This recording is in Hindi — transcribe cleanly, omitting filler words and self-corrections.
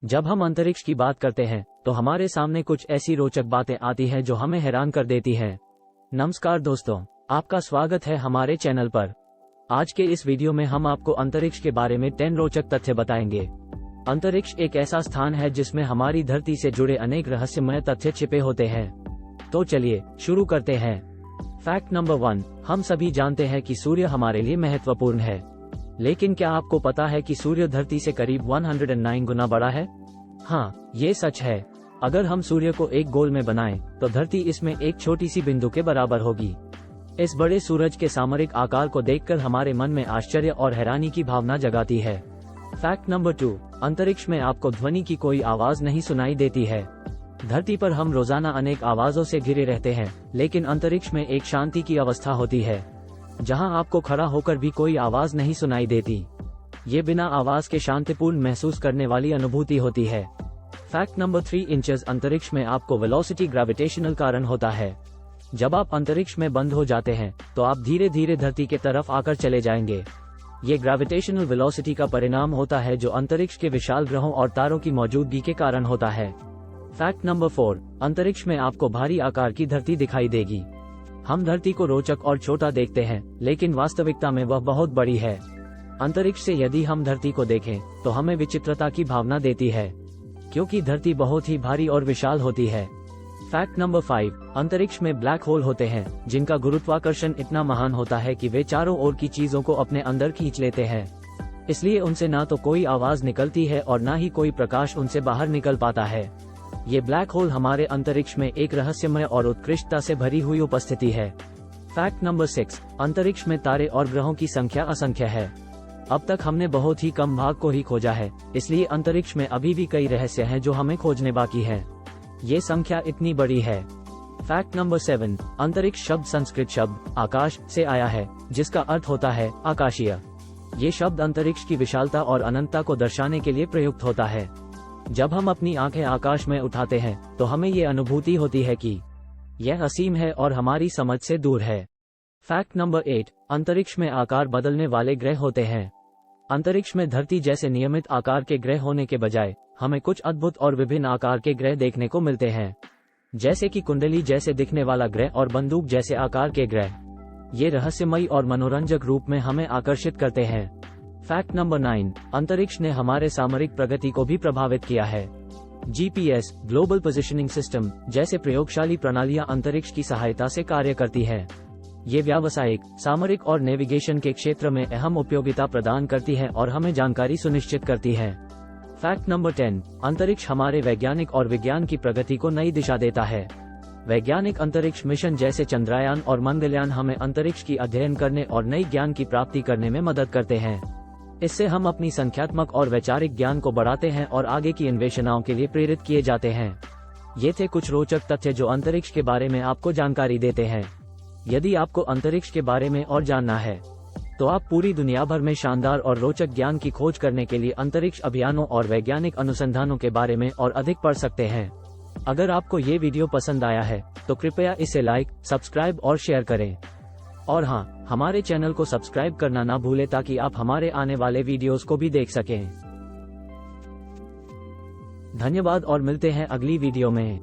जब हम अंतरिक्ष की बात करते हैं तो हमारे सामने कुछ ऐसी रोचक बातें आती हैं जो हमें हैरान कर देती हैं। नमस्कार दोस्तों, आपका स्वागत है हमारे चैनल पर। आज के इस वीडियो में हम आपको अंतरिक्ष के बारे में 10 रोचक तथ्य बताएंगे। अंतरिक्ष एक ऐसा स्थान है जिसमें हमारी धरती से जुड़े अनेक रहस्यमय तथ्य छिपे होते हैं। तो चलिए शुरू करते हैं। फैक्ट नंबर 1, हम सभी जानते हैं कि सूर्य हमारे लिए महत्वपूर्ण है, लेकिन क्या आपको पता है कि सूर्य धरती से करीब 109 गुना बड़ा है? हाँ, ये सच है। अगर हम सूर्य को एक गोल में बनाएं, तो धरती इसमें एक छोटी सी बिंदु के बराबर होगी। इस बड़े सूरज के सामरिक आकार को देखकर हमारे मन में आश्चर्य और हैरानी की भावना जगाती है। फैक्ट नंबर 2, अंतरिक्ष में आपको ध्वनि की कोई आवाज नहीं सुनाई देती है। धरती पर हम रोजाना अनेक आवाजों से घिरे रहते हैं, लेकिन अंतरिक्ष में एक शांति की अवस्था होती है, जहां आपको खड़ा होकर भी कोई आवाज नहीं सुनाई देती। ये बिना आवाज के शांतिपूर्ण महसूस करने वाली अनुभूति होती है। फैक्ट नंबर 3, इंचेस अंतरिक्ष में आपको वेलोसिटी ग्रेविटेशनल कारण होता है। जब आप अंतरिक्ष में बंद हो जाते हैं तो आप धीरे धीरे धरती के तरफ आकर चले जाएंगे। ये ग्रेविटेशनल वेलोसिटी का परिणाम होता है जो अंतरिक्ष के विशाल ग्रहों और तारों की मौजूदगी के कारण होता है। फैक्ट नंबर 4, अंतरिक्ष में आपको भारी आकार की धरती दिखाई देगी। हम धरती को रोचक और छोटा देखते हैं, लेकिन वास्तविकता में वह बहुत बड़ी है। अंतरिक्ष से यदि हम धरती को देखें तो हमें विचित्रता की भावना देती है, क्योंकि धरती बहुत ही भारी और विशाल होती है। फैक्ट नंबर 5, अंतरिक्ष में ब्लैक होल होते हैं, जिनका गुरुत्वाकर्षण इतना महान होता है कि वे चारों ओर की चीजों को अपने अंदर खींच लेते हैं। इसलिए उनसे ना तो कोई आवाज निकलती है और ना ही कोई प्रकाश उनसे बाहर निकल पाता है। ये ब्लैक होल हमारे अंतरिक्ष में एक रहस्यमय और उत्कृष्टता से भरी हुई उपस्थिति है। फैक्ट नंबर 6, अंतरिक्ष में तारे और ग्रहों की संख्या असंख्य है। अब तक हमने बहुत ही कम भाग को ही खोजा है, इसलिए अंतरिक्ष में अभी भी कई रहस्य हैं जो हमें खोजने बाकी है। ये संख्या इतनी बड़ी है। फैक्ट नंबर 7, अंतरिक्ष शब्द संस्कृत शब्द आकाश से आया है, जिसका अर्थ होता है आकाशीय। ये शब्द अंतरिक्ष की विशालता और अनंतता को दर्शाने के लिए प्रयुक्त होता है। जब हम अपनी आंखें आकाश में उठाते हैं तो हमें ये अनुभूति होती है कि यह असीम है और हमारी समझ से दूर है। फैक्ट नंबर 8, अंतरिक्ष में आकार बदलने वाले ग्रह होते हैं। अंतरिक्ष में धरती जैसे नियमित आकार के ग्रह होने के बजाय हमें कुछ अद्भुत और विभिन्न आकार के ग्रह देखने को मिलते हैं, जैसे कि कुंडली जैसे दिखने वाला ग्रह और बंदूक जैसे आकार के ग्रह। ये रहस्यमयी और मनोरंजक रूप में हमें आकर्षित करते हैं। फैक्ट नंबर 9, अंतरिक्ष ने हमारे सामरिक प्रगति को भी प्रभावित किया है। जीपीएस, ग्लोबल पोजिशनिंग सिस्टम जैसे प्रयोगशाली प्रणालियां अंतरिक्ष की सहायता से कार्य करती हैं। ये व्यावसायिक, सामरिक और नेविगेशन के क्षेत्र में अहम उपयोगिता प्रदान करती है और हमें जानकारी सुनिश्चित करती है। फैक्ट नंबर 10, अंतरिक्ष हमारे वैज्ञानिक और विज्ञान की प्रगति को नई दिशा देता है। वैज्ञानिक अंतरिक्ष मिशन जैसे चंद्रयान और मंगलयान हमें अंतरिक्ष की अध्ययन करने और नई ज्ञान की प्राप्ति करने में मदद करते हैं। इससे हम अपनी संख्यात्मक और वैचारिक ज्ञान को बढ़ाते हैं और आगे की अन्वेषणाओं के लिए प्रेरित किए जाते हैं। ये थे कुछ रोचक तथ्य जो अंतरिक्ष के बारे में आपको जानकारी देते हैं। यदि आपको अंतरिक्ष के बारे में और जानना है तो आप पूरी दुनिया भर में शानदार और रोचक ज्ञान की खोज करने के लिए अंतरिक्ष अभियानों और वैज्ञानिक अनुसंधानों के बारे में और अधिक पढ़ सकते हैं। अगर आपको ये वीडियो पसंद आया है तो कृपया इसे लाइक, सब्सक्राइब और शेयर करें। और हाँ, हमारे चैनल को सब्सक्राइब करना ना भूलें ताकि आप हमारे आने वाले वीडियोस को भी देख सकें। धन्यवाद और मिलते हैं अगली वीडियो में।